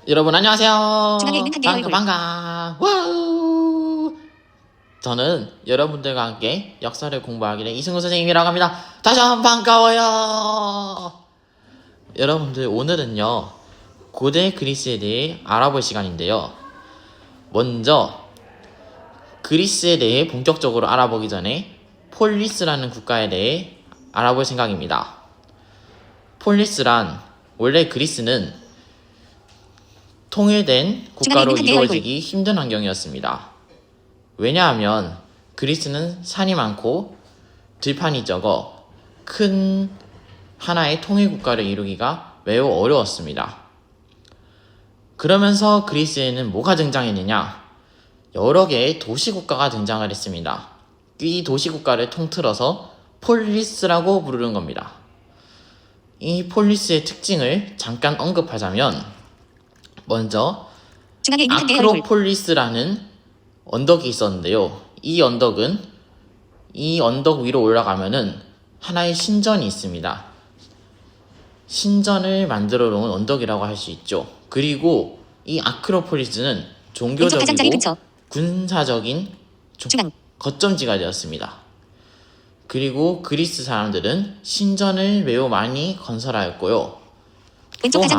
여러분 안녕하세요. 중앙에 있는 한 개의 얼굴. 반가. 와우. 저는 여러분들과 함께 역사를 공부하게 된 이승우 선생님이라고 합니다. 다시 한번 반가워요. 여러분들 오늘은요 고대 그리스에 대해 알아볼 시간인데요. 먼저 그리스에 대해 본격적으로 알아보기 전에 폴리스라는 국가에 대해 알아볼 생각입니다. 폴리스란 원래 그리스는 통일된 국가로 이루어지기 힘든 환경이었습니다. 왜냐하면 그리스는 산이 많고 들판이 적어 큰 하나의 통일 국가를 이루기가 매우 어려웠습니다. 그러면서 그리스에는 뭐가 등장했느냐? 여러 개의 도시국가가 등장을 했습니다. 이 도시국가를 통틀어서 폴리스라고 부르는 겁니다. 이 폴리스의 특징을 잠깐 언급하자면 먼저 아크로폴리스라는 언덕이 있었는데요. 이 언덕은 이 언덕 위로 올라가면은 하나의 신전이 있습니다. 신전을 만들어 놓은 언덕이라고 할 수 있죠. 그리고 이 아크로폴리스는 종교적이고 군사적인 거점지가 되었습니다. 그리고 그리스 사람들은 신전을 매우 많이 건설하였고요. 또한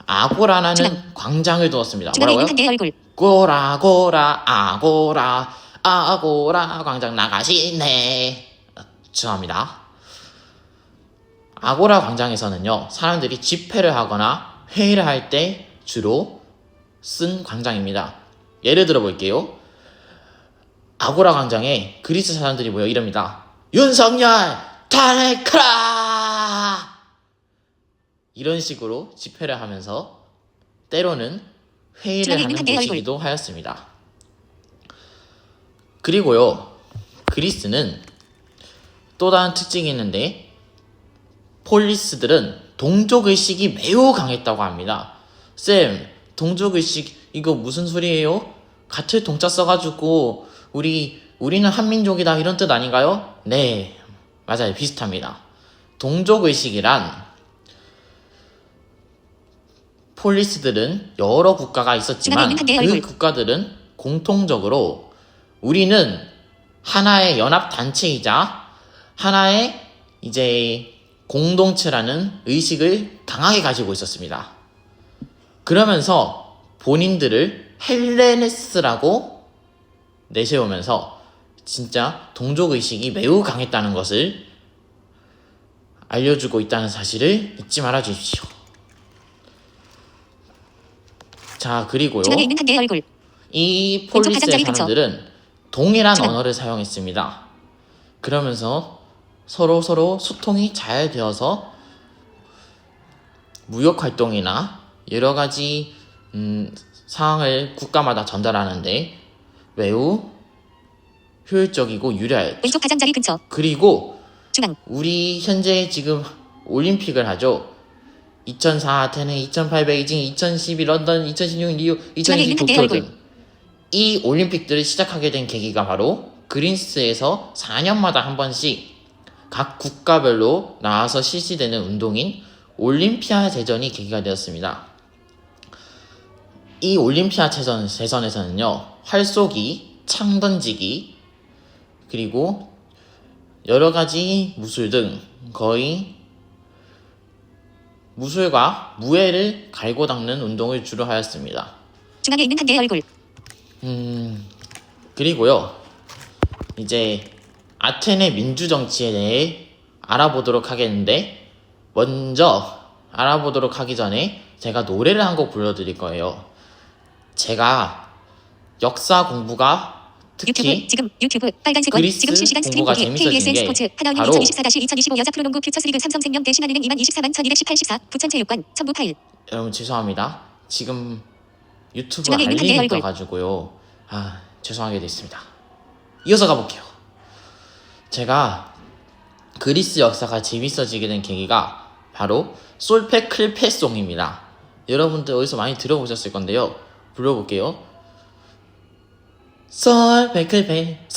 아고라라는 광장을 두었습니다. 뭐라고요? 고라 아고라 광장 나가시네. 죄송합니다. 아고라 광장에서는요 사람들이 집회를 하거나 회의를 할 때 주로 쓴 광장입니다. 예를 들어 볼게요. 아고라 광장에 그리스 사람들이 모여 이럽니다. 윤석열 탄핵하라! 이런 식으로 집회를 하면서 때로는 회의를 하는 곳이기도 하였습니다. 그리고요, 그리스는 또 다른 특징이 있는데 폴리스들은 동족의식이 매우 강했다고 합니다. 쌤, 동족의식 이거 무슨 소리예요? 같은 동자 써가지고 우리는 한민족이다 이런 뜻 아닌가요? 네, 맞아요. 비슷합니다. 동족의식이란 폴리스들은 여러 국가가 있었지만 그 국가들은 공통적으로 우리는 하나의 연합단체이자 하나의 공동체라는 의식을 강하게 가지고 있었습니다. 그러면서 본인들을 헬레네스라고 내세우면서 진짜 동족의식이 매우 강했다는 것을 알려주고 있다는 사실을 잊지 말아 주십시오. 자, 그리고요. 이 폴리스의 사람들은 동일한 언어를 사용했습니다. 그러면서 서로 소통이 잘 되어서 무역 활동이나 여러 가지 상황을 국가마다 전달하는데 매우 효율적이고 유리하였죠. 그리고 우리 현재 지금 올림픽을 하죠. 2004 아테네, 2008 베이징, 2012 런던, 2016 리우, 2022 도쿄 등 이 올림픽들을 시작하게 된 계기가 바로 그리스에서 4년마다 한 번씩 각 국가별로 나와서 실시되는 운동인 올림피아 대전이 계기가 되었습니다. 이 올림피아 대전에서는요 활쏘기, 창던지기, 그리고 여러가지 무술 등 거의 무술과 무예를 갈고 닦는 운동을 주로 하였습니다. 중앙에 있는 한 개의 얼굴. 그리고요 이제 아테네 민주정치에 대해 알아보도록 하겠는데 먼저 알아보도록 하기 전에 제가 노래를 한 곡 불러드릴 거예요. 제가 역사 공부가 특히 유튜브 빨간색 그리스 지금 실시간 스트림 공부가 보기 재밌어진 KBSN 게 스포츠 하나은행 바로 2024-2025 여자 프로농구 퓨처스리그 삼성생명 대 신한은행 224114 부천체육관 첨부 파일. 여러분 죄송합니다. 지금 유튜브 알림이 떠가지고요. 죄송하게 됐습니다. 이어서 가볼게요. 제가 그리스 역사가 재밌어지게 된 계기가 바로 솔페클페송입니다. 여러분들 어디서 많이 들어보셨을 건데요. 불러볼게요. 솔페클페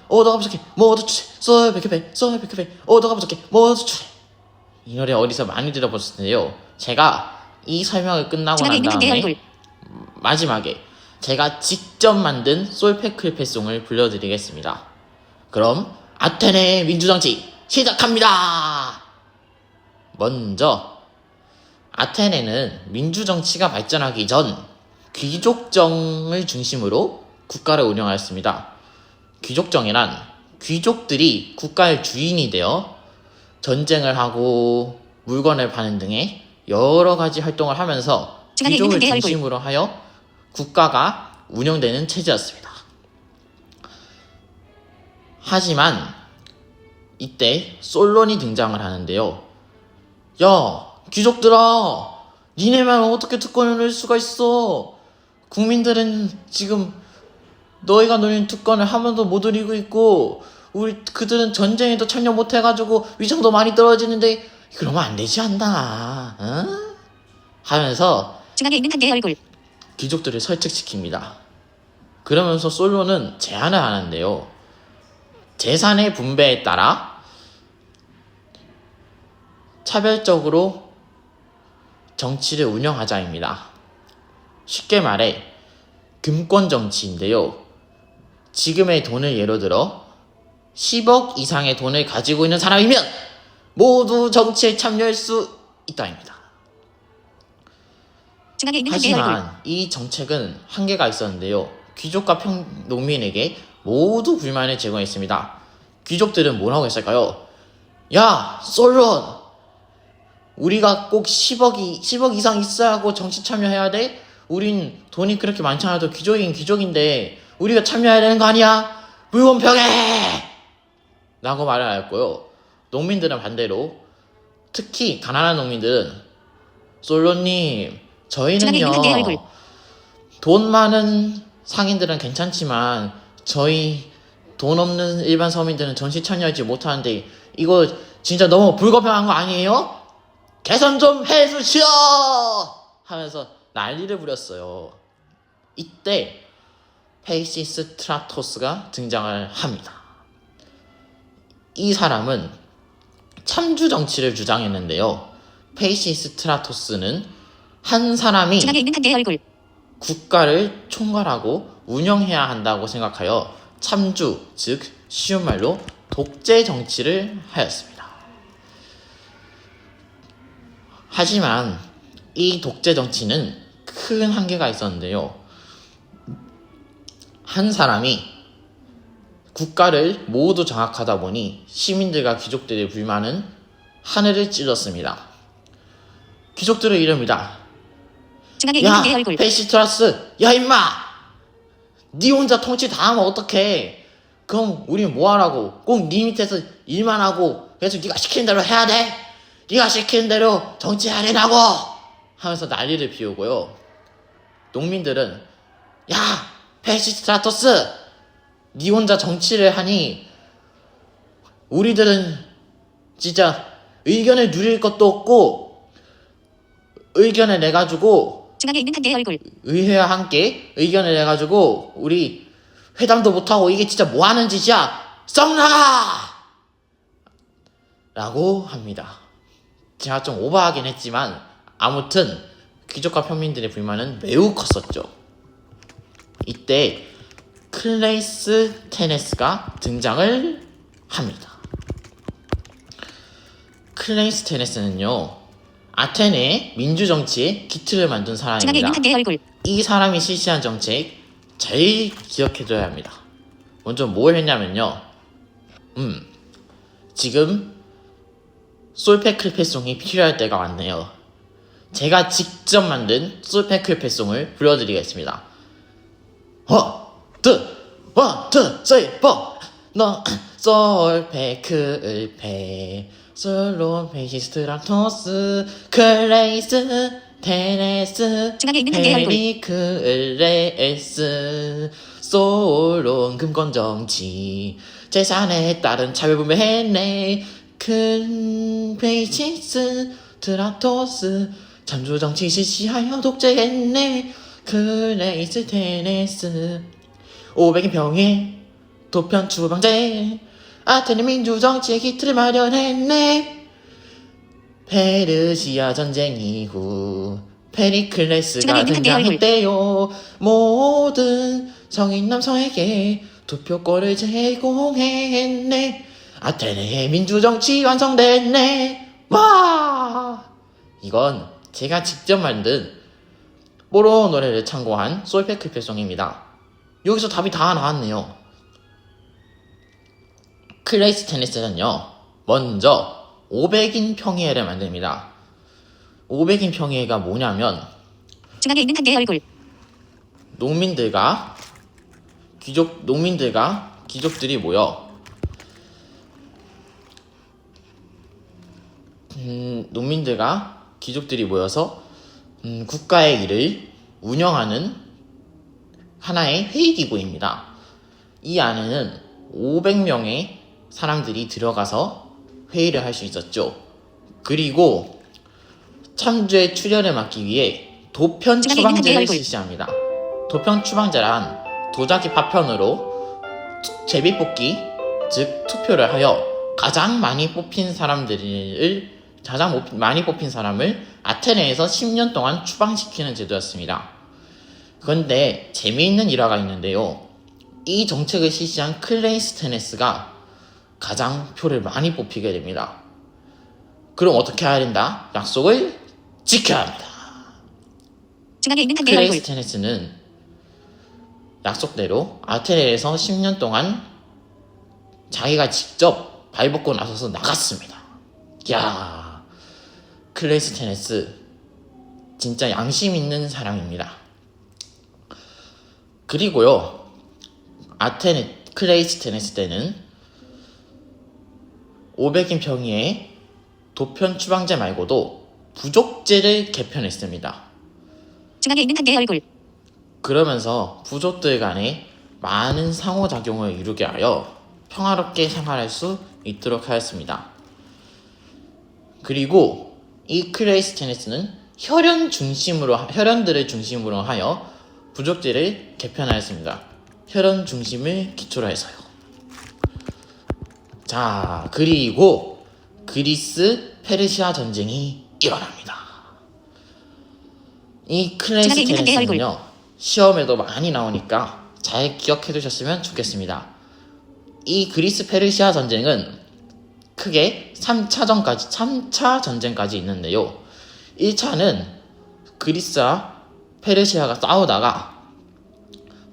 오더가 부족해 모두 추세 솔페클페 오더가 부족해 모두 추세. 이 노래 어디서 많이 들어보셨을 텐데요. 제가 이 설명을 끝나고 중앙에 난 있는 한 개의 다음에 얼굴. 마지막에 제가 직접 만든 솔페클페송을 불러드리겠습니다. 그럼 아테네 민주정치 시작합니다. 먼저 아테네는 민주정치가 발전하기 전 귀족정을 중심으로 국가를 운영하였습니다. 귀족정이란 귀족들이 국가의 주인이 되어 전쟁을 하고 물건을 파는 등의 여러 가지 활동을 하면서 중앙에 있는 귀족을 한 개의 얼굴. 중심으로 하여 국가가 운영되는 체제였습니다. 하지만 이때 솔론이 등장을 하는데요. 야, 귀족들아, 니네만 어떻게 특권을 누릴 수가 있어? 국민들은 지금 너희가 누린 특권을 한 번도 못 누리고 있고 우리 그들은 전쟁에도 참여 못 해가지고 위상도 많이 떨어지는데 그러면 안 되지 않나? 어? 하면서 중앙에 있는 한 개의 얼굴. 귀족들을 설득시킵니다. 그러면서 솔로는 제안을 하는데요. 재산의 분배에 따라 차별적으로 정치를 운영하자입니다. 쉽게 말해 금권 정치인데요. 지금의 돈을 예로 들어 10억 이상의 돈을 가지고 있는 사람이면 모두 정치에 참여할 수 있다입니다. 중앙에 있는 한 개의 얼굴. 하지만 이 정책은 한계가 있었는데요. 귀족과 농민에게 모두 불만을 제공했습니다. 귀족들은 뭐라고 했을까요? 야, 솔론! 우리가 꼭 10억 이상 있어야 하고 정치 참여해야 돼? 우린 돈이 그렇게 많지 않아도 귀족이긴 귀족인데 우리가 참여해야 되는 거 아니야? 불공평해! 라고 말을 하였고요. 농민들은 반대로, 특히 가난한 농민들은 솔로님, 중앙에 있는 한 개의 얼굴. 저희는요 돈 많은 상인들은 괜찮지만 저희 돈 없는 일반 서민들은 정치 참여하지 못하는데 이거 진짜 너무 불공평한 거 아니에요? 개선 좀 해주시오! 하면서 난리를 부렸어요. 이때 페이시스트라토스가 등장을 합니다. 이 사람은 참주 정치를 주장했는데요. 페이시스트라토스는 한 사람이 중앙에 있는 한 개의 얼굴. 국가를 총괄하고 운영해야 한다고 생각하여 참주, 즉 쉬운 말로 독재 정치를 하였습니다. 하지만 이 독재 정치는 큰 한계가 있었는데요. 한 사람이 국가를 모두 장악하다 보니 시민들과 귀족들의 불만은 하늘을 찔렀습니다. 귀족들의 이름이다. 중앙에 있는 한 개의 야, 얼굴. 페이시트라스, 야 임마! 니 혼자 통치 다 하면 어떡해? 그럼 우린 뭐하라고? 꼭 니 밑에서 일만 하고 계속 니가 시키는 대로 해야 돼? 니가 시키는 대로 정치해야 되냐고! 하면서 난리를 피우고요. 농민들은 야, 페이시스트라토스, 니 혼자 정치를 하니 우리들은 진짜 의견을 누릴 것도 없고 의견을 내가지고 중앙에 있는 한 개의 얼굴. 의회와 함께 의견을 내가지고 우리 회담도 못하고 이게 진짜 뭐하는 짓이야, 썩 나가! 라고 합니다. 제가 좀 오버하긴 했지만 아무튼 귀족과 평민들의 불만은 매우 컸었죠. 이때 클레이스테네스가 등장을 합니다. 클레이스테네스는요, 아테네 민주정치의 기틀을 만든 중앙에 사람입니다. 있는 한 개의 얼굴. 이 사람이 실시한 정책 잘 기억해둬야 합니다. 먼저 뭘 했냐면요. 지금 솔페클페송이 필요할 때가 왔네요. 제가 직접 만든 솔페클페송을 불러드리겠습니다. 원, 투, 쓰리, 포. 너 솔페클페 솔론 페시스트라토스 클레이스 테네스 중앙에 있는 한 개의 얼굴. 헤리클레스 솔론 금권정치 재산에 따른 차별분배했네. 큰 페이시스트라토스 참조정치 실시하여 독재했네. 클레이스 테네스 500인 병에 도편 추방제 아테네 민주정치의 기틀을 마련했네. 페르시아 전쟁 이후 페리클레스가 중앙에 있는 한 개의 얼굴. 등장했대요. 모든 성인 남성에게 투표권을 제공했네. 아테네의 민주정치 완성됐네. 와! 이건 제가 직접 만든 뽀로 노래를 참고한 솔페크페송입니다. 여기서 답이 다 나왔네요. 클레이스테네스는요, 먼저 500인 평의회를 만듭니다. 500인 평의회가 뭐냐면 중앙에 있는 한 개의 얼굴. 농민들과 귀족들이 모여 농민들과 귀족들이 모여서 국가의 일을 운영하는 하나의 회의기구입니다. 이 안에는 500명의 사람들이 들어가서 회의를 할 수 있었죠. 그리고 참주의 출혈을 막기 위해 도편 중앙에 있는 한 개의 추방제를 얼굴. 실시합니다. 도편 추방제란 도자기 파편으로 제비뽑기, 즉 투표를 하여 가장 많이 뽑힌 사람을 아테네에서 10년 동안 추방시키는 제도였습니다. 그런데 재미있는 일화가 있는데요. 이 정책을 실시한 클레이스테네스가 가장 표를 많이 뽑히게 됩니다. 그럼 어떻게 해야 된다? 약속을 지켜야 합니다. 중앙에 있는 한 개의 얼굴. 클레이스테네스는 약속대로 아테네에서 10년 동안 자기가 직접 발벗고 나서서 나갔습니다. 야, 클레이스테네스 진짜 양심 있는 사람입니다. 그리고요, 클레이스테네스 때는 500인 평의에 도편 추방제 말고도 부족제를 개편했습니다. 중앙에 있는 한 개의 얼굴. 그러면서 부족들 간에 많은 상호작용을 이루게 하여 평화롭게 생활할 수 있도록 하였습니다. 그리고 이 클레이스테네스는 혈연들을 중심으로 하여 부족제를 개편하였습니다. 혈연 중심을 기초로 해서요. 자, 그리고 그리스 페르시아 전쟁이 일어납니다. 이 클레이스테네스는요, 시험에도 많이 나오니까 잘 기억해 두셨으면 좋겠습니다. 이 그리스 페르시아 전쟁은 크게 3차 전쟁까지 있는데요. 1차는 그리스와 페르시아가 싸우다가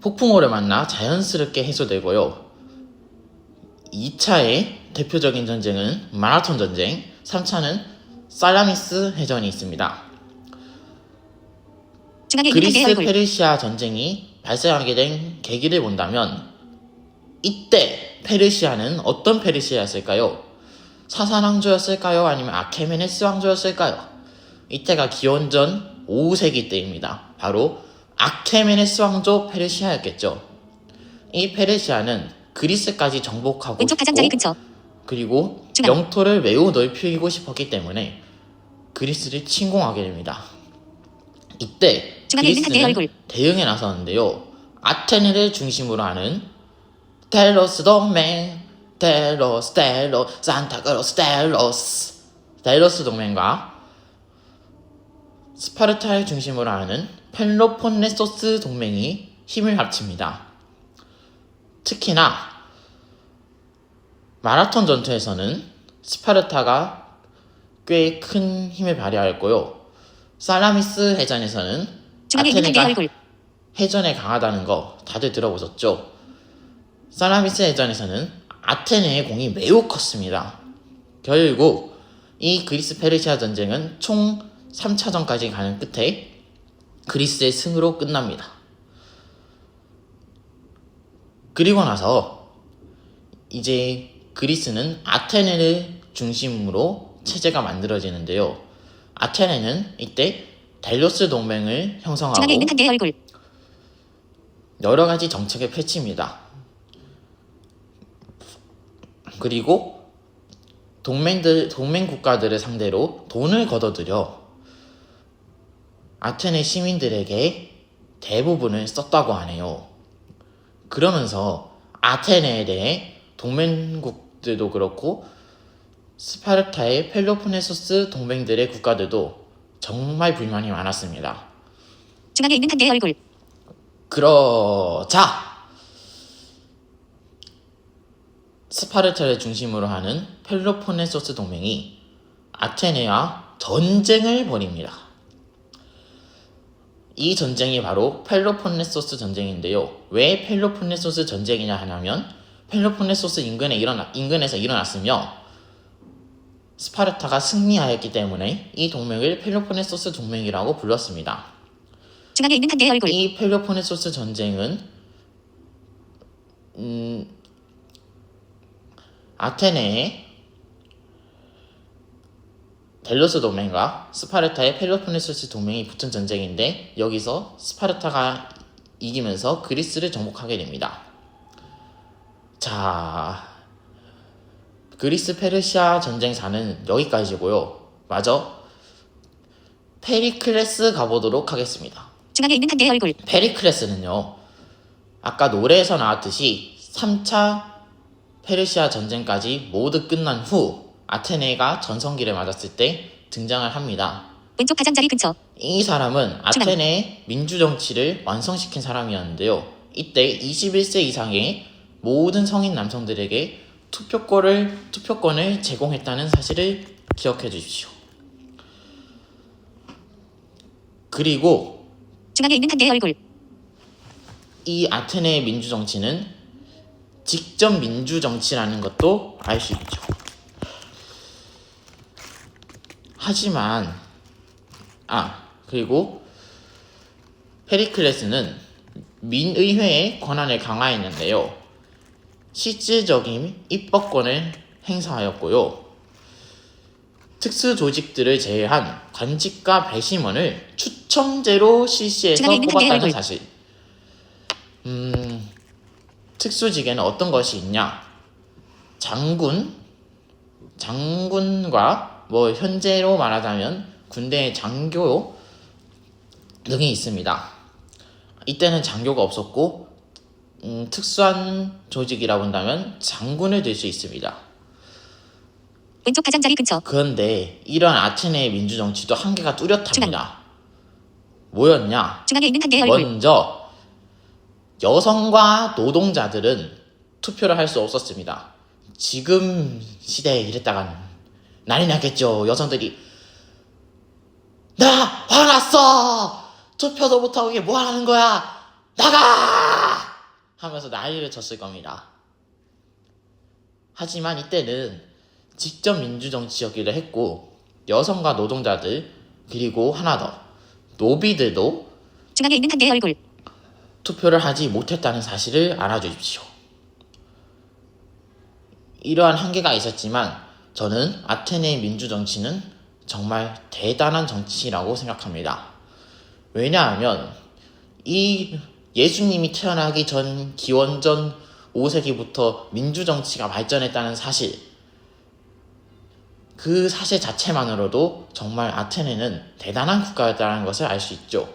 폭풍우를 만나 자연스럽게 해소되고요. 2차의 대표적인 전쟁은 마라톤 전쟁, 3차는 살라미스 해전이 있습니다. 중앙에 있는 한 개의 그리스 얼굴. 페르시아 전쟁이 발생하게 된 계기를 본다면 이때 페르시아는 어떤 페르시아였을까요? 사산왕조였을까요? 아니면 아케메네스 왕조였을까요? 이때가 기원전 5세기 때입니다. 바로 아케메네스 왕조 페르시아였겠죠. 이 페르시아는 그리스까지 정복하고 왼쪽 가장자리 싶고 근처. 그리고 중앙. 영토를 매우 넓히고 싶었기 때문에 그리스를 침공하게 됩니다. 이때 중앙에 있는 한 개의 그리스는 얼굴. 대응에 나섰는데요. 아테네를 중심으로 하는 델로스 동맹, 델로스 동맹과 스파르타를 중심으로 하는 펠로폰네소스 동맹이 힘을 합칩니다. 특히나 마라톤 전투에서는 스파르타가 꽤 큰 힘을 발휘하였고요. 살라미스 해전에서는 중앙에 있는 한 개의 아테네가 얼굴. 해전에 강하다는 거 다들 들어보셨죠? 살라미스 해전에서는 아테네의 공이 매우 컸습니다. 결국 이 그리스 페르시아 전쟁은 총 3차전까지 가는 끝에 그리스의 승으로 끝납니다. 그리고 나서 이제 그리스는 아테네를 중심으로 체제가 만들어지는데요. 아테네는 이때 델로스 동맹을 형성하고 중앙에 있는 한 개의 얼굴. 여러 가지 정책을 펼칩니다. 그리고 동맹 국가들을 상대로 돈을 걷어들여 아테네 시민들에게 대부분을 썼다고 하네요. 그러면서 아테네에 대해 동맹국들도 그렇고 스파르타의 펠로폰네소스 동맹들의 국가들도 정말 불만이 많았습니다. 중앙에 있는 한 개의 얼굴. 그러자 스파르타를 중심으로 하는 펠로폰네소스 동맹이 아테네와 전쟁을 벌입니다. 이 전쟁이 바로 펠로폰네소스 전쟁인데요. 왜 펠로폰네소스 전쟁이냐 하냐면 펠로폰네소스 인근에서 일어났으며 스파르타가 승리하였기 때문에 이 동맹을 펠로폰네소스 동맹이라고 불렀습니다. 중앙에 있는 한 개의 얼굴. 이 펠로폰네소스 전쟁은 아테네의 델로스 동맹과 스파르타의 펠로폰네소스 동맹이 붙은 전쟁인데 여기서 스파르타가 이기면서 그리스를 정복하게 됩니다. 자, 그리스 페르시아 전쟁사는 여기까지고요. 마저 페리클레스 가보도록 하겠습니다. 중앙에 있는 한 개의 얼굴. 페리클레스는요, 아까 노래에서 나왔듯이 3차 페르시아 전쟁까지 모두 끝난 후 아테네가 전성기를 맞았을 때 등장을 합니다. 왼쪽 가장자리 근처. 이 사람은 아테네의 민주정치를 완성시킨 사람이었는데요. 이때 21세 이상의 모든 성인 남성들에게 투표권을 제공했다는 사실을 기억해 주십시오. 그리고 중앙에 있는 한 개의 얼굴. 이 아테네의 민주정치는 직접 민주정치라는 것도 알 수 있죠. 하지만 그리고 페리클레스는 민의회의 권한을 강화했는데요. 실질적인 입법권을 행사하였고요. 특수 조직들을 제외한 관직과 배심원을 추첨제로 실시해서 뽑았다는 사실. 특수직에는 어떤 것이 있냐? 장군과 현재로 말하자면 군대의 장교 등이 있습니다. 이때는 장교가 없었고 특수한 조직이라고 한다면 장군을 들 수 있습니다. 왼쪽 가장자리 근처. 그런데 이런 아테네의 민주정치도 한계가 뚜렷합니다. 뭐였냐? 중앙에 있는 한 개의 얼굴. 먼저 여성과 노동자들은 투표를 할 수 없었습니다. 지금 시대에 이랬다간 난리 났겠죠. 여성들이 나 화났어! 투표도 못하고 이게 뭐 하는 거야! 나가! 하면서 난리를 쳤을 겁니다. 하지만 이때는 직접 민주정치였기도 했고 여성과 노동자들 그리고 하나 더 노비들도 중앙에 있는 한 개의 얼굴. 투표를 하지 못했다는 사실을 알아주십시오. 이러한 한계가 있었지만 저는 아테네의 민주정치는 정말 대단한 정치라고 생각합니다. 왜냐하면 이 예수님이 태어나기 전 기원전 5세기부터 민주정치가 발전했다는 사실, 그 사실 자체만으로도 정말 아테네는 대단한 국가였다는 것을 알 수 있죠.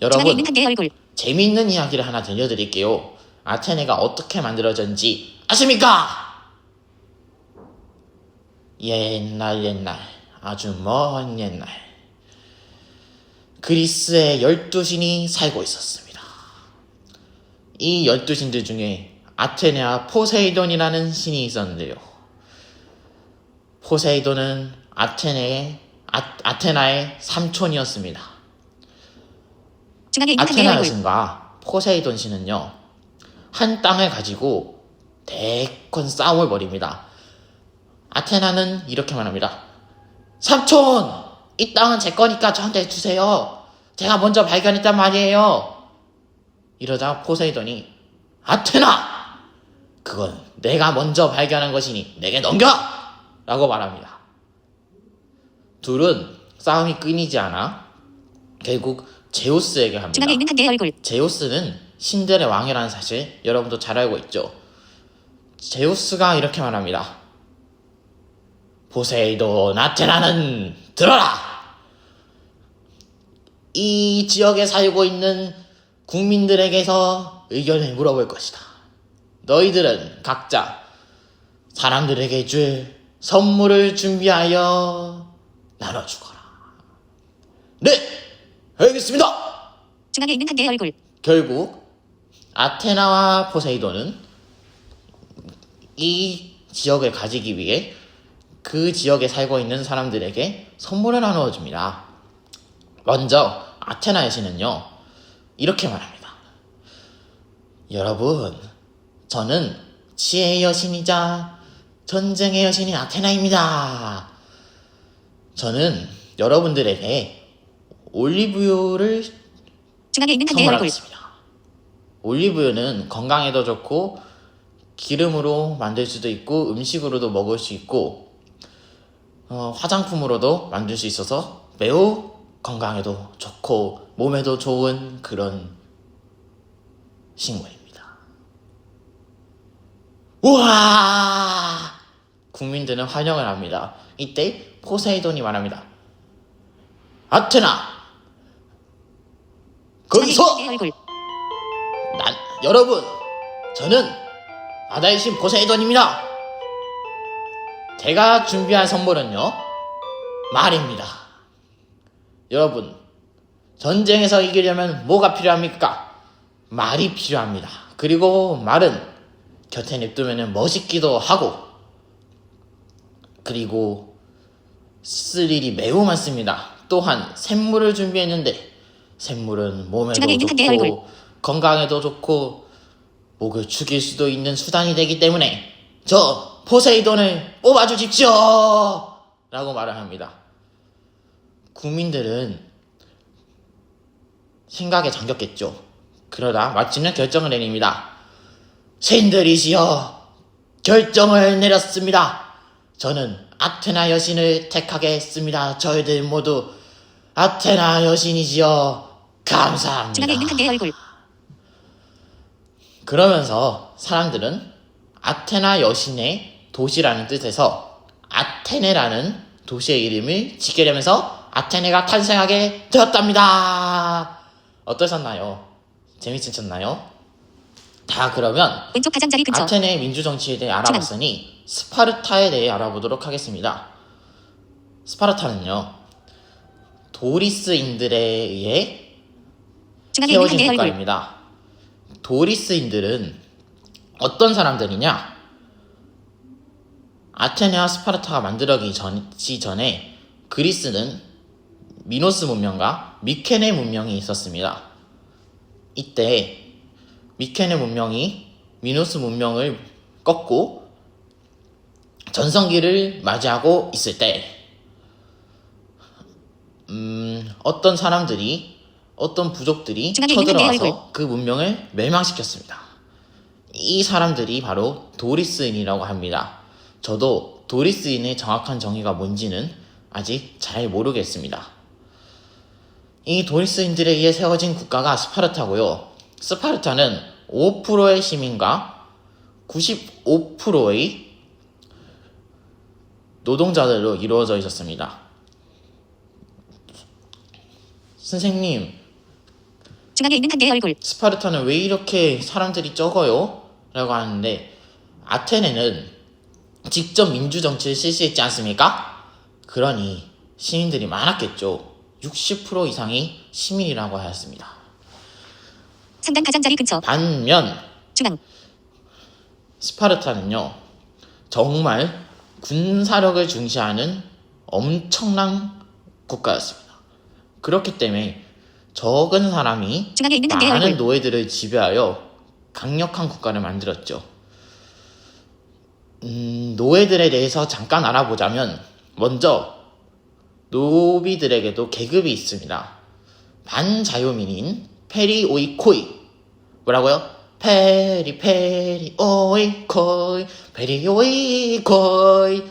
중앙에 여러분, 있는 한 개의 얼굴. 재미있는 이야기를 하나 들려드릴게요. 아테네가 어떻게 만들어졌는지 아십니까? 옛날 아주 먼 옛날 그리스에 12신이 살고 있었습니다. 이 12신들 중에 아테네와 포세이돈이라는 신이 있었는데요. 포세이돈은 아테나의 삼촌이었습니다. 중앙에 있는 한 개의 아테나 얼굴. 여신과 포세이돈 신은요, 한 땅을 가지고 대건 싸움을 벌입니다. 아테나는 이렇게 말합니다. 삼촌! 이 땅은 제 거니까 저한테 주세요. 제가 먼저 발견했단 말이에요. 이러자 포세이돈이 아테나! 그건 내가 먼저 발견한 것이니 내게 넘겨! 라고 말합니다. 둘은 싸움이 끊이지 않아 결국 제우스에게 합니다. 중앙에 있는 한 개의 얼굴. 제우스는 신들의 왕이라는 사실 여러분도 잘 알고 있죠. 제우스가 이렇게 말합니다. 포세이돈, 아테나는 들어라! 이 지역에 살고 있는 국민들에게서 의견을 물어볼 것이다. 너희들은 각자 사람들에게 줄 선물을 준비하여 나눠주거라. 네, 알겠습니다. 중앙에 있는 한 개의 얼굴. 결국 아테나와 포세이돈은 이 지역을 가지기 위해 그 지역에 살고 있는 사람들에게 선물을 나누어 줍니다. 먼저 아테나 여신은요, 이렇게 말합니다. 여러분, 저는 지혜의 여신이자 전쟁의 여신인 아테나입니다. 저는 여러분들에게 올리브유를 중앙에 있는 한 개의 얼굴. 선물하겠습니다. 올리브유는 건강에도 좋고 기름으로 만들 수도 있고 음식으로도 먹을 수 있고 화장품으로도 만들 수 있어서 매우 건강에도 좋고 몸에도 좋은 그런 식물입니다. 우와! 국민들은 환영을 합니다. 이때 포세이돈이 말합니다. 아테나! 중앙에 있는 거기서! 한 개의 얼굴. 여러분! 저는 바다의 신 포세이돈입니다. 제가 준비한 선물은요, 말입니다. 여러분, 전쟁에서 이기려면 뭐가 필요합니까? 말이 필요합니다. 그리고 말은 곁에 냅두면 멋있기도 하고, 그리고 쓸 일이 매우 많습니다. 또한 샘물을 준비했는데 샘물은 몸에도 중앙에 있는 한 개의 얼굴. 좋고 건강에도 좋고 목을 죽일 수도 있는 수단이 되기 때문에 저 포세이돈을 뽑아주십시오! 라고 말을 합니다. 국민들은 생각에 잠겼겠죠. 그러다 마침내 결정을 내립니다. 신들이시여, 결정을 내렸습니다. 저는 아테나 여신을 택하게 했습니다. 저희들 모두 아테나 여신이지요. 감사합니다. 중앙에 있는 한 개의 얼굴. 그러면서 사람들은 아테나 여신의 도시라는 뜻에서 아테네라는 도시의 이름을 짓게 되면서 아테네가 탄생하게 되었답니다. 어떠셨나요? 재밌으셨나요? 자, 그러면 왼쪽 가장자리 근처. 아테네 민주 정치에 대해 알아봤으니 스파르타에 대해 알아보도록 하겠습니다. 스파르타는요, 도리스인들에 의해 중앙에 있는 한 세워진 개의 얼굴. 국가입니다. 도리스인들은 어떤 사람들이냐? 아테네와 스파르타가 만들어지기 전에 그리스는 미노스 문명과 미케네 문명이 있었습니다. 이때 미케네 문명이 미노스 문명을 꺾고 전성기를 맞이하고 있을 때 어떤 사람들이, 어떤 부족들이 중앙에 있는 한 개의 얼굴. 쳐들어와서 그 문명을 멸망시켰습니다. 이 사람들이 바로 도리스인이라고 합니다. 저도 도리스인의 정확한 정의가 뭔지는 아직 잘 모르겠습니다. 이 도리스인들에 의해 세워진 국가가 스파르타고요. 스파르타는 5%의 시민과 95%의 노동자들로 이루어져 있었습니다. 선생님, 중앙에 있는 한 개의 얼굴. 스파르타는 왜 이렇게 사람들이 적어요? 라고 하는데, 아테네는 직접 민주정치를 실시했지 않습니까? 그러니 시민들이 많았겠죠. 60% 이상이 시민이라고 하였습니다. 상단 가장자리 근처. 반면 중앙. 스파르타는요, 정말 군사력을 중시하는 엄청난 국가였습니다. 그렇기 때문에 적은 사람이 중앙에 있는 한 개의 많은 얼굴. 노예들을 지배하여 강력한 국가를 만들었죠. 노예들에 대해서 잠깐 알아보자면, 먼저 노비들에게도 계급이 있습니다. 반자유민인 페리오이코이, 뭐라고요? 페리오이코이, 페리오이코이.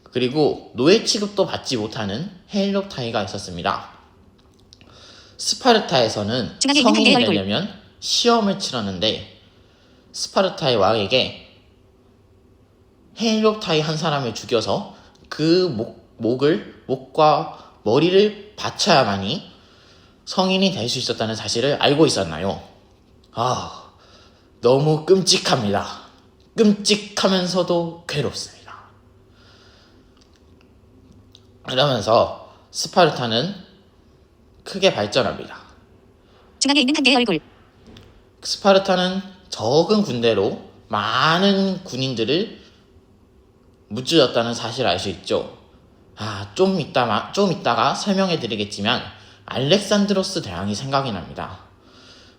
그리고 노예 취급도 받지 못하는 헬롭타이가 있었습니다. 스파르타에서는 중앙에 있는 한 성인이 개의 얼굴. 되려면 시험을 치렀는데, 스파르타의 왕에게 헬롭타이 한 사람을 죽여서 그 목과 머리를 바쳐야만이 성인이 될 수 있었다는 사실을 알고 있었나요? 너무 끔찍합니다. 끔찍하면서도 괴롭습니다. 그러면서 스파르타는 크게 발전합니다. 중앙에 있는 한 개의 얼굴. 스파르타는 적은 군대로 많은 군인들을 무찌렀다는 사실을 알 수 있죠. 좀 이따가 설명해 드리겠지만 알렉산드로스 대왕이 생각이 납니다.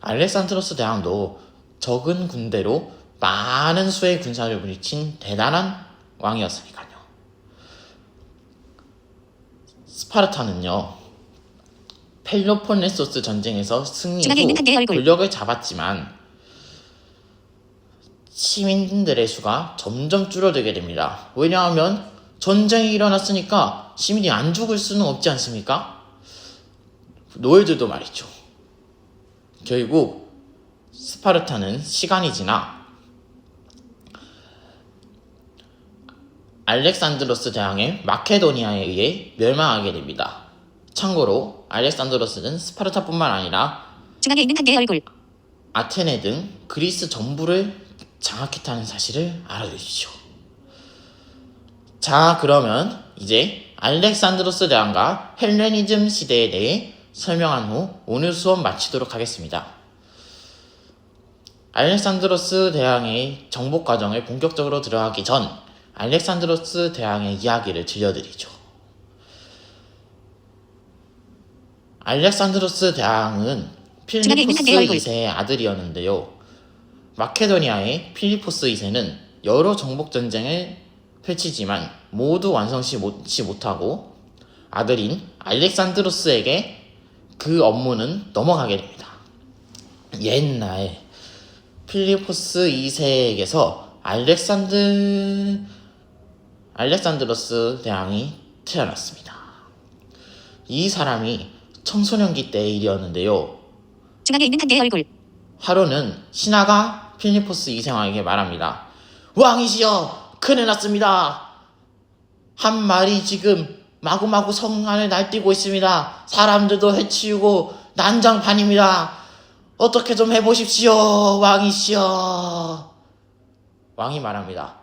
알렉산드로스 대왕도 적은 군대로 많은 수의 군사를 물리친 대단한 왕이었으니까요. 스파르타는요, 펠로폰네소스 전쟁에서 승리 중앙에 있는 한 개의 후 얼굴. 권력을 잡았지만 시민들의 수가 점점 줄어들게 됩니다. 왜냐하면 전쟁이 일어났으니까 시민이 안 죽을 수는 없지 않습니까? 노예들도 말이죠. 결국 스파르타는 시간이 지나 알렉산드로스 대왕의 마케도니아에 의해 멸망하게 됩니다. 참고로 알렉산드로스는 스파르타뿐만 아니라 중앙에 있는 한 개의 얼굴. 아테네 등 그리스 전부를 장악했다는 사실을 알아두십시오. 자, 그러면 이제 알렉산드로스 대왕과 헬레니즘 시대에 대해 설명한 후 오늘 수업 마치도록 하겠습니다. 알렉산드로스 대왕의 정복 과정을 본격적으로 들어가기 전 알렉산드로스 대왕의 이야기를 들려드리죠. 알렉산드로스 대왕은 필리포스 2세의 아들이었는데요. 마케도니아의 필리포스 2세는 여러 정복 전쟁을 펼치지만 모두 완성시 못하고 아들인 알렉산드로스에게 그 업무는 넘어가게 됩니다. 옛날 필리포스 2세에게서 알렉산드로스 대왕이 태어났습니다. 이 사람이 청소년기 때의 일이었는데요. 중앙에 있는 한 개의 얼굴. 하루는 신하가 필리포스 2세왕에게 말합니다. 왕이시여, 큰일 났습니다. 한 말이 지금 마구마구 성 안을 날뛰고 있습니다. 사람들도 해치우고 난장판입니다. 어떻게 좀 해보십시오, 왕이시여. 왕이 말합니다.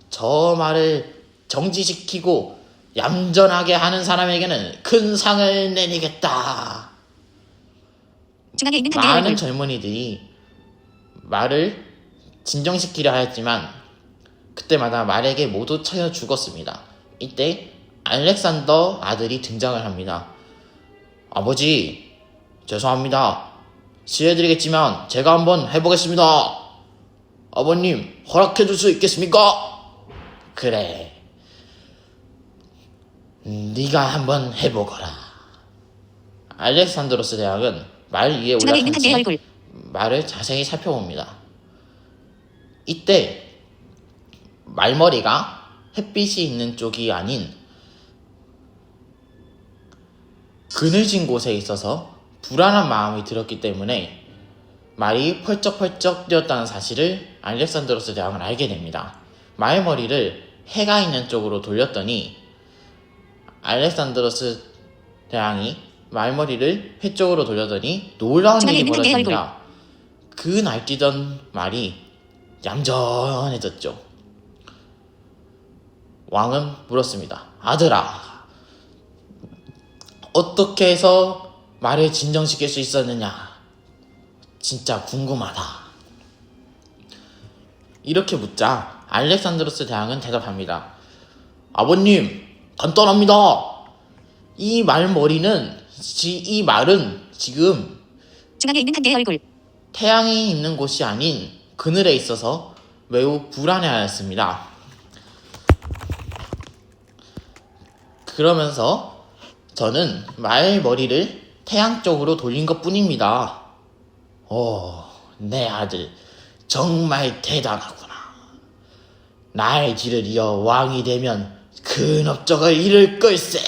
저 말을 정지시키고 얌전하게 하는 사람에게는 큰 상을 내리겠다. 중앙에 있는 한 개의 많은 얼굴. 젊은이들이 말을 진정시키려 하였지만 그때마다 말에게 모두 쳐여 죽었습니다. 이때 알렉산더 아들이 등장을 합니다. 아버지, 죄송합니다. 시해드리겠지만 제가 한번 해보겠습니다. 아버님, 허락해줄 수 있겠습니까? 그래, 네가 한번 해보거라. 알렉산드로스 대왕은 말 위에 중앙에 있는 올라탄 한 개의 채 얼굴. 말을 자세히 살펴봅니다. 이때 말머리가 햇빛이 있는 쪽이 아닌 그늘진 곳에 있어서 불안한 마음이 들었기 때문에 말이 펄쩍펄쩍 뛰었다는 사실을 알렉산드로스 대왕은 알게 됩니다. 말머리를 해가 있는 쪽으로 돌렸더니 알렉산드로스 대왕이 말머리를 해 쪽으로 돌렸더니 놀라운 중앙에 일이 있는 한 개의 벌어집니다. 그 날뛰던 말이 얌전해졌죠. 왕은 물었습니다. 아들아, 어떻게 해서 말을 진정시킬 수 있었느냐? 진짜 궁금하다. 이렇게 묻자 알렉산드로스 대왕은 대답합니다. 아버님, 간단합니다. 이 말은 지금 중앙에 있는 한 개의 얼굴. 태양이 있는 곳이 아닌 그늘에 있어서 매우 불안해하였습니다. 그러면서 저는 말머리를 태양 쪽으로 돌린 것 뿐입니다. 내 아들 정말 대단하구나. 나의 뒤를 이어 왕이 되면 큰 업적을 이룰 걸세.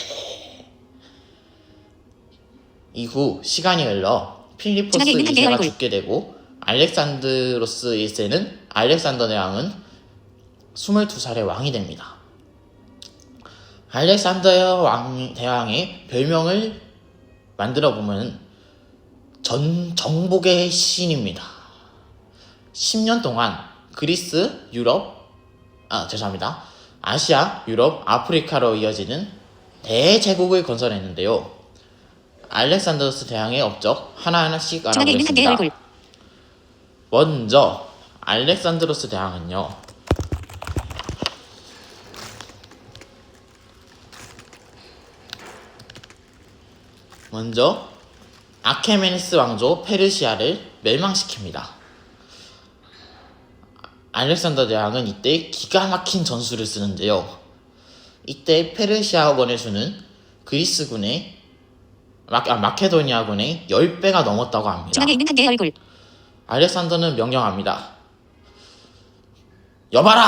이후 시간이 흘러 필리포스 중앙에 있는 한 개의 2세가 얼굴. 죽게 되고 알렉산드로스 1세는 알렉산더 대왕은 22살의 왕이 됩니다. 알렉산더 대왕의 별명을 만들어 보면 정복의 신입니다. 10년 동안 아시아, 유럽, 아프리카로 이어지는 대제국을 건설했는데요. 알렉산드로스 대왕의 업적 하나하나씩 중앙에 있는 한 개의 알아보겠습니다. 얼굴. 먼저 알렉산드로스 대왕은요, 먼저 아케메네스 왕조 페르시아를 멸망시킵니다. 알렉산더 대왕은 이때 기가 막힌 전술을 쓰는데요. 이때 페르시아군의 수는 그리스군의 마케도니아군의 10배가 넘었다고 합니다. 중앙에 있는 한 개의 얼굴. 알렉산더는 명령합니다. 여봐라!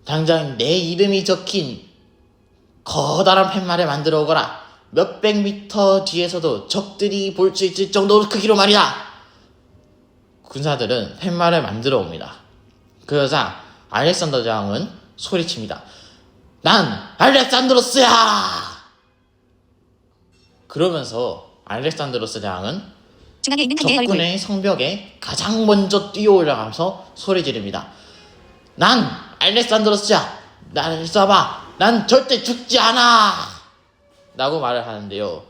당장 내 이름이 적힌 커다란 팻말을 만들어 오거라. 몇백 미터 뒤에서도 적들이 볼 수 있을 정도로 크기로 말이다. 군사들은 팻말을 만들어 옵니다. 그러자 알렉산더 대왕은 소리칩니다. 난 알렉산드로스야! 그러면서 알렉산드로스 대왕은 중앙에 있는 한 개의 얼굴. 적군의 성벽에 가장 먼저 뛰어 올라가면서 소리 지릅니다. 난 알렉산드로스야! 나를 쏴봐! 난 절대 죽지 않아! 라고 말을 하는데요.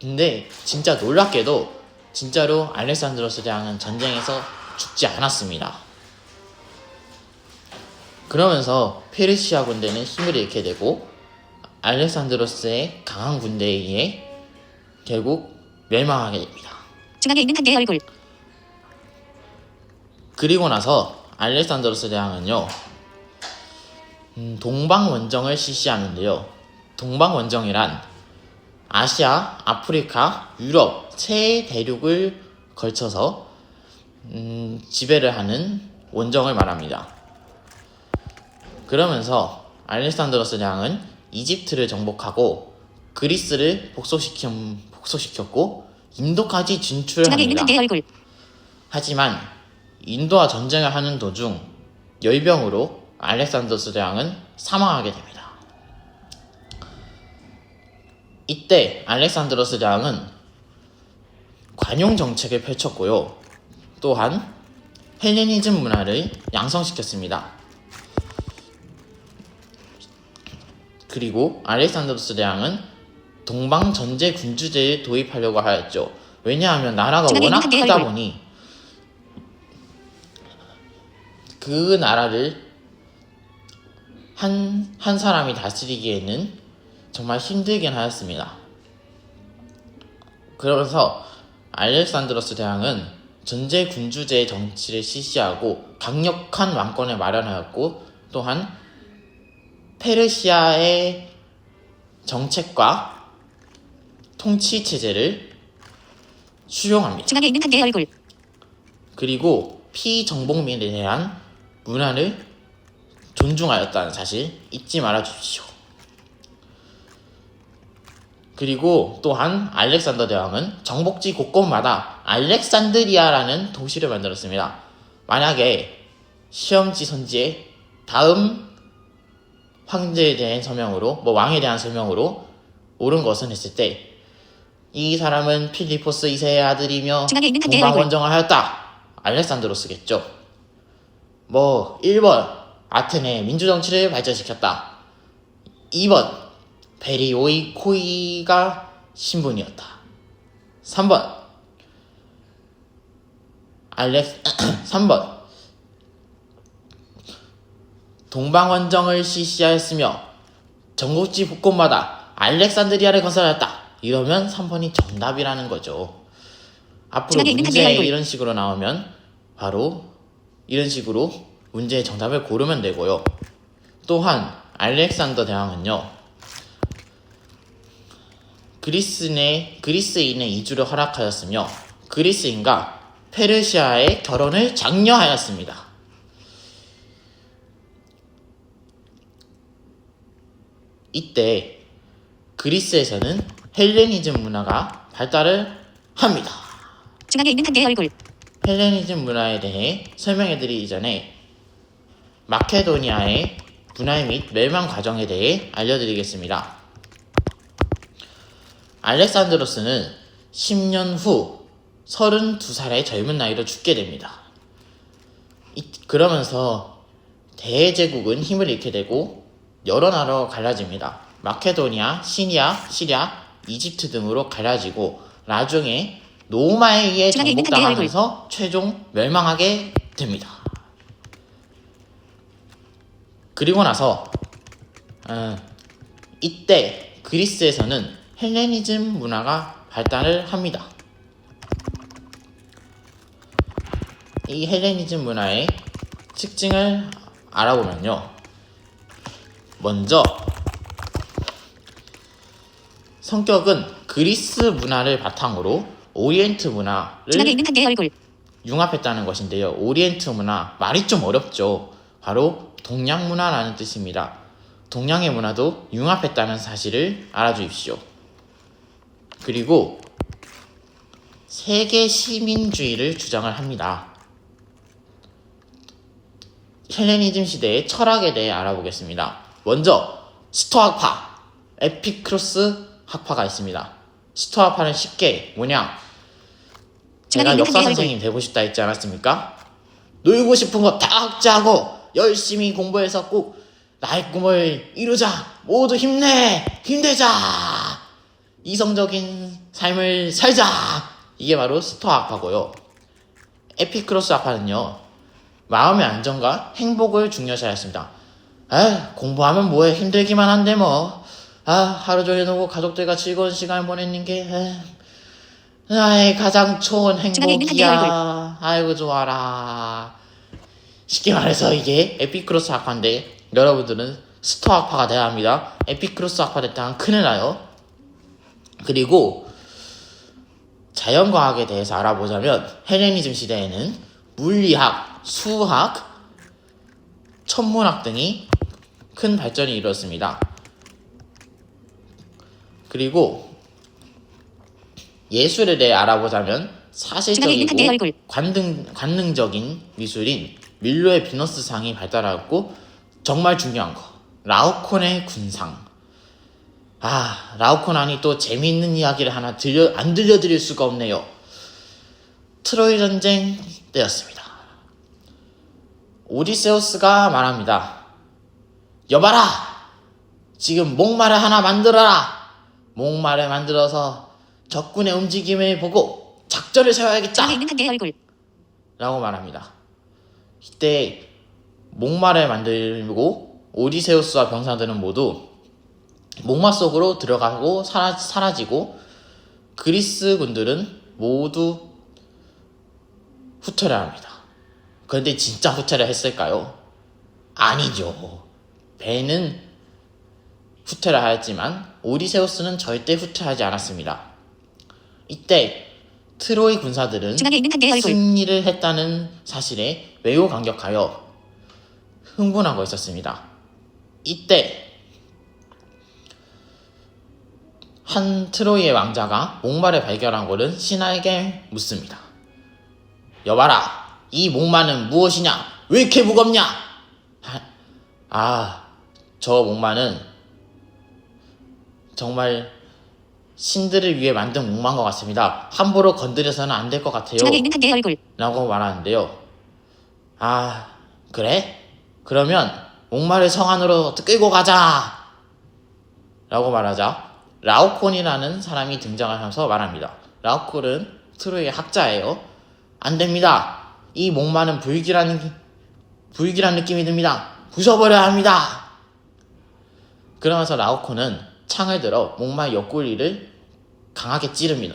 근데 진짜 놀랍게도 진짜로 알렉산드로스 대왕은 전쟁에서 죽지 않았습니다. 그러면서 페르시아 군대는 힘을 잃게 되고 알렉산드로스의 강한 군대에 의해 결국 멸망하게 됩니다. 중앙에 있는 한 개의 얼굴. 그리고 나서 알렉산드로스 대왕은요, 동방원정을 실시하는데요. 동방원정이란 아시아, 아프리카, 유럽 세 대륙을 걸쳐서 지배를 하는 원정을 말합니다. 그러면서 알렉산드로스 대왕은 이집트를 정복하고 그리스를 복속시켰고 인도까지 진출을 중앙에 있는 합니다. 한 개의 얼굴. 하지만 인도와 전쟁을 하는 도중 열병으로 알렉산드로스 대왕은 사망하게 됩니다. 이때 알렉산드로스 대왕은 관용 정책을 펼쳤고요. 또한 헬레니즘 문화를 양성시켰습니다. 그리고 알렉산드로스 대왕은 동방 전제 군주제를 도입하려고 하였죠. 왜냐하면 나라가 중앙에 워낙 있는 한 개의 크다 얼굴. 보니 그 나라를 한 사람이 다스리기에는 정말 힘들긴 하였습니다. 그러면서 알렉산드로스 대왕은 전제 군주제 정치를 실시하고 강력한 왕권을 마련하였고, 또한 페르시아의 정책과 통치 체제를 수용합니다. 중앙에 있는 한 개의 얼굴. 그리고 피정복민에 대한 문화를 존중하였다는 사실 잊지 말아 주십시오. 그리고 또한 알렉산더 대왕은 정복지 곳곳마다 알렉산드리아라는 도시를 만들었습니다. 만약에 시험지 선지에 다음 황제에 대한 서명으로, 왕에 대한 설명으로 옳은 것은 했을 때 이 사람은 필리포스 2세의 아들이며 중앙에 있는 한 개의 얼굴. 동방원정을 하였다. 알렉산드로스겠죠. 1번 아테네 민주정치를 발전시켰다. 2번 베리오이 코이가 신분이었다. 3번 3번 동방원정을 실시하였으며 전국지 곳곳마다 알렉산드리아를 건설하였다. 이러면 3번이 정답이라는 거죠. 앞으로 중앙에 있는 한 개의 문제에 얼굴. 이런 식으로 나오면 바로 이런 식으로 문제의 정답을 고르면 되고요. 또한 알렉산더 대왕은요, 그리스인의 이주를 허락하였으며 그리스인과 페르시아의 결혼을 장려하였습니다. 이때 그리스에서는 헬레니즘 문화가 발달을 합니다. 중앙에 있는 한 개의 얼굴. 헬레니즘 문화에 대해 설명해드리기 전에 마케도니아의 분할 및 멸망 과정에 대해 알려드리겠습니다. 알렉산드로스는 10년 후 32살의 젊은 나이로 죽게 됩니다. 그러면서 대제국은 힘을 잃게 되고 여러 나라로 갈라집니다. 마케도니아, 시리아, 이집트 등으로 갈라지고 나중에 로마에 의해 중앙에 있는 한 개의 정복당하면서 최종 멸망하게 됩니다. 그리고 나서 이때 그리스에서는 헬레니즘 문화가 발달을 합니다. 이 헬레니즘 문화의 특징을 알아보면요. 먼저 성격은 그리스 문화를 바탕으로 오리엔트 문화를 중앙에 있는 한 개의 얼굴. 융합했다는 것인데요. 오리엔트 문화, 말이 좀 어렵죠. 바로 동양 문화라는 뜻입니다. 동양의 문화도 융합했다는 사실을 알아주십시오. 그리고 세계 시민주의를 주장을 합니다. 헬레니즘 시대의 철학에 대해 알아보겠습니다. 먼저 스토아파, 에피크로스 학파가 있습니다. 스토아파는 쉽게 뭐냐? 중앙에 제가 있는 한 역사 개의 얼굴. 선생님 되고 싶다 했지 않았습니까? 놀고 싶은 거 다 억제하고 열심히 공부해서 꼭 나의 꿈을 이루자. 모두 힘내자. 이성적인 삶을 살자. 이게 바로 스토아 학파고요. 에피크로스 학파는요, 마음의 안정과 행복을 중요시하였습니다. 공부하면 뭐해, 힘들기만 한데 뭐. 하루 종일 놀고 가족들과 즐거운 시간을 보내는 게 나의 가장 좋은 중앙에 있는 한 개의 얼굴. 행복이야. 아이고 좋아라. 쉽게 말해서 이게 에피크로스 학파인데 여러분들은 스토아 학파가 돼야 합니다. 에피크로스 학파 됐다면 큰일 나요. 그리고 자연과학에 대해서 알아보자면 헬레니즘 시대에는 물리학, 수학, 천문학 등이 큰 발전이 이루었습니다. 그리고 예술에 대해 알아보자면 중앙에 있는 한 개의 사실적이고 얼굴. 관능적인 미술인 밀로의 비너스상이 발달하였고, 정말 중요한 거, 라오콘의 군상. 라오콘 하니 또 재미있는 이야기를 하나 안 들려드릴 수가 없네요. 트로이 전쟁 때였습니다. 오디세우스가 말합니다. 여봐라! 지금 목마를 하나 만들어라! 목마를 만들어서 적군의 움직임을 보고 작전을 세워야겠다! 중앙에 있는 한 개의 얼굴. 라고 말합니다. 이때 목마를 만들고 오디세우스와 병사들은 모두 목마 속으로 들어가고 사라지고 그리스 군들은 모두 후퇴를 합니다. 그런데 진짜 후퇴를 했을까요? 아니죠. 배는 후퇴를 하였지만 오디세우스는 절대 후퇴하지 않았습니다. 이때 트로이 군사들은 중앙에 있는 한 개의 얼굴. 승리를 했다는 사실에 매우 감격하여 흥분하고 있었습니다. 이때 한 트로이의 왕자가 목마를 발견한 것은 신하에게 묻습니다. 여봐라, 이 목마는 무엇이냐? 왜 이렇게 무겁냐? 저 목마는 정말 신들을 위해 만든 목마인 것 같습니다. 함부로 건드려서는 안 될 것 같아요. 중앙에 있는 한 개의 얼굴. 라고 말하는데요. 그래? 그러면 목마를 성 안으로 끌고 가자! 라고 말하자 라오콘이라는 사람이 등장을 하면서 말합니다. 라오콘은 트로이의 학자예요. 안 됩니다. 이 목마는 불길한 느낌이 듭니다. 부숴버려야 합니다. 그러면서 라오콘은 창을 들어 목마의 옆구리를 강하게 찌릅니다.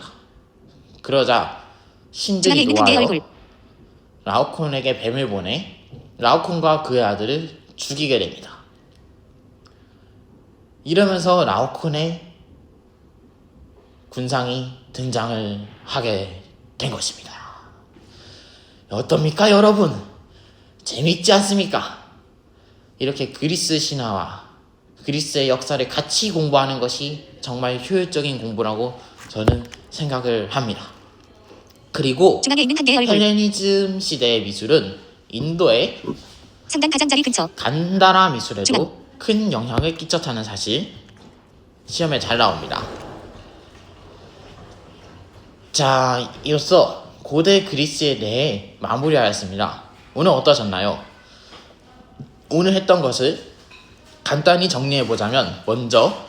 그러자 중앙에 신들이 있는 한 개의 노하여 얼굴. 라오콘에게 뱀을 보내 라오콘과 그의 아들을 죽이게 됩니다. 이러면서 라오콘의 군상이 등장을 하게 된 것입니다. 어떻습니까, 여러분? 재밌지 않습니까? 이렇게 그리스 신화와 그리스의 역사를 같이 공부하는 것이 정말 효율적인 공부라고 저는 생각을 합니다. 그리고 중앙에 있는 한 개의 얼굴. 헬레니즘 시대의 미술은 인도의 성당 가장자리 근처. 간다라 미술에도 중앙. 큰 영향을 끼쳤다는 사실 시험에 잘 나옵니다. 자, 이로써 고대 그리스에 대해 마무리하였습니다. 오늘 어떠셨나요? 오늘 했던 것을 간단히 정리해보자면, 먼저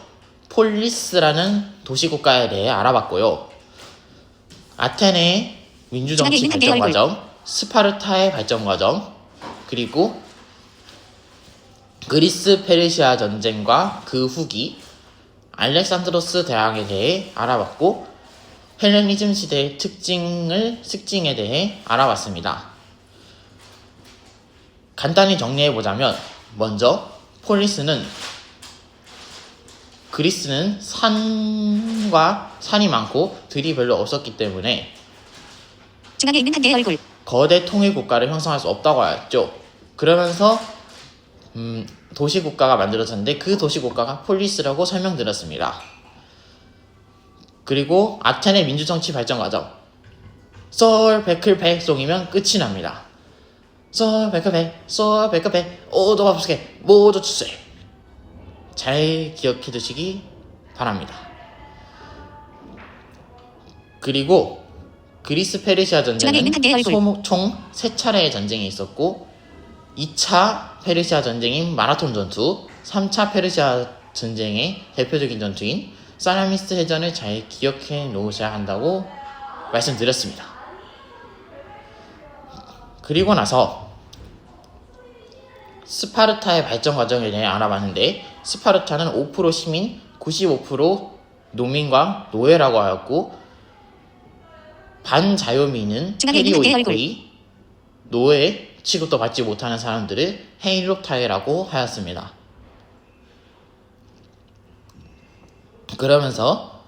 폴리스라는 도시국가에 대해 알아봤고요. 아테네의 민주정치 중앙에 있는 발전 한계의 과정, 스파르타의 발전 과정, 그리고 그리스 페르시아 전쟁과 그 후기, 알렉산드로스 대왕에 대해 알아봤고 헬레니즘 시대의 특징에 대해 알아봤습니다. 간단히 정리해보자면 먼저 그리스는 산이 많고 들이 별로 없었기 때문에 중앙에 있는 한계의 얼굴. 거대 통일 국가를 형성할 수 없다고 하였죠. 그러면서 도시국가가 만들어졌는데 그 도시국가가 폴리스라고 설명드렸습니다. 그리고 아테네 민주정치 발전 과정. 썰 베클백송이면 끝이 납니다. 썰 베클백 오도 밥스케 모두 주세. 잘 기억해 두시기 바랍니다. 그리고 그리스 페르시아 중앙에 있는 한계의 전쟁은 얼굴. 총 3차례의 전쟁이 있었고 2차 페르시아 전쟁인 마라톤 전투, 3차 페르시아 전쟁의 대표적인 전투인 사라미스 해전을 잘 기억해 놓으셔야 한다고 말씀드렸습니다. 그리고 나서 스파르타의 발전 과정에 대해 알아봤는데 스파르타는 5% 시민, 95% 노민과 노예라고 하였고 반자유민은 중앙에 있는 한계의 얼굴. 페리오이코이, 노예 취급도 받지 못하는 사람들을 헤일롭타이라고 하였습니다. 그러면서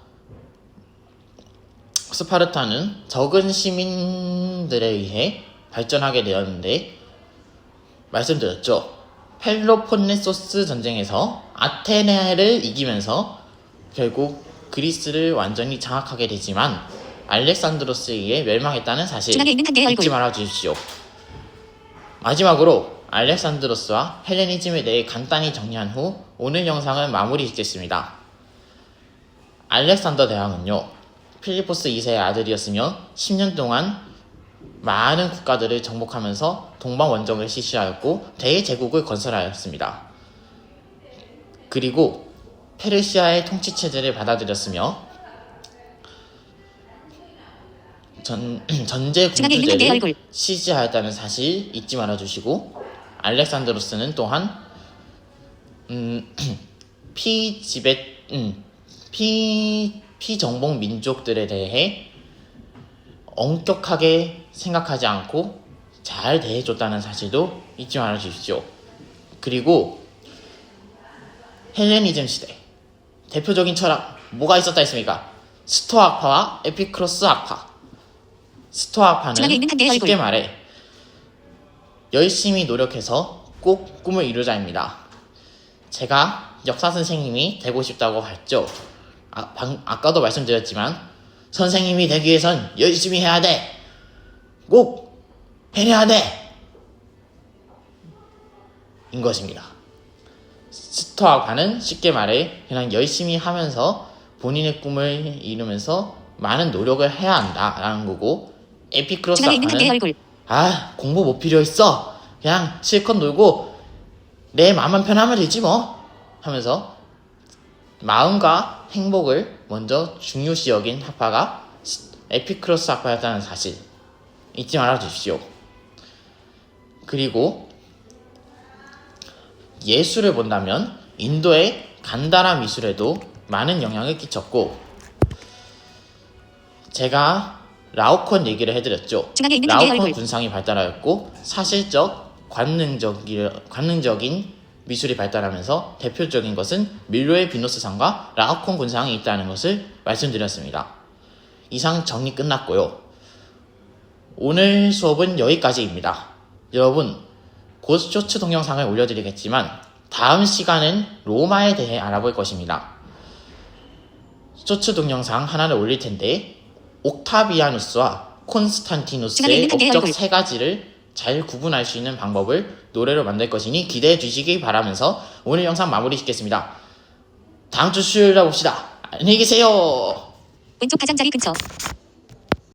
스파르타는 적은 시민들에 의해 발전하게 되었는데 말씀드렸죠. 펠로폰네소스 전쟁에서 아테네를 이기면서 결국 그리스를 완전히 장악하게 되지만 알렉산드로스에 의해 멸망했다는 사실 중앙에 있는 한계의 잊지 얼굴. 말아 주십시오. 마지막으로 알렉산드로스와 헬레니즘에 대해 간단히 정리한 후 오늘 영상을 마무리 짓겠습니다. 알렉산더 대왕은요, 필리포스 2세의 아들이었으며 10년 동안 많은 국가들을 정복하면서 동방원정을 실시하였고 대제국을 건설하였습니다. 그리고 페르시아의 통치체제를 받아들였으며 전제 중앙에 있는 한계의 군주제를 얼굴. 시지하였다는 사실 잊지 말아주시고 알렉산드로스는 또한 피정복 민족들에 대해 엄격하게 생각하지 않고 잘 대해줬다는 사실도 잊지 말아 주십시오. 그리고 헬레니즘 시대 대표적인 철학 뭐가 있었다 했습니까? 스토아 학파와 에피크로스 학파. 스토아 중앙에 학파는 있는 한계의 쉽게 얼굴. 말해 열심히 노력해서 꼭 꿈을 이루자입니다. 제가 역사 선생님이 되고 싶다고 했죠. 아까도 말씀드렸지만 선생님이 되기 위해선 열심히 해야 돼. 꼭 해내야 돼. 인 것입니다. 스토아과는 쉽게 말해 그냥 열심히 하면서 본인의 꿈을 이루면서 많은 노력을 해야 한다라는 거고 에피크로스 중앙에 있는 한계의 학파는 얼굴. 공부 못 필요 있어. 그냥 실컷 놀고 내 마음만 편하면 되지 뭐 하면서 마음과 행복을 먼저 중요시 여긴 학파가 에피크로스 학파였다는 사실 잊지 말아 주십시오. 그리고 예술을 본다면 인도의 간다라 미술에도 많은 영향을 끼쳤고 제가 라오콘 얘기를 해드렸죠. 중앙에 있는 한계의 라오콘 얼굴. 군상이 발달하였고 사실적 관능적인 미술이 발달하면서 대표적인 것은 밀로의 비노스상과 라오콘 군상이 있다는 것을 말씀드렸습니다. 이상 정리 끝났고요. 오늘 수업은 여기까지입니다. 여러분 곧 쇼츠 동영상을 올려드리겠지만 다음 시간은 로마에 대해 알아볼 것입니다. 쇼츠 동영상 하나를 올릴 텐데 옥타비아누스와 중앙에 콘스탄티누스의 있는 한계의 업적 얼굴. 3가지를 잘 구분할 수 있는 방법을 노래로 만들 것이니 기대해 주시기 바라면서 오늘 영상 마무리 짓겠습니다. 다음 주 수요일에 봅시다. 안녕히 계세요. 왼쪽 가장자리 근처.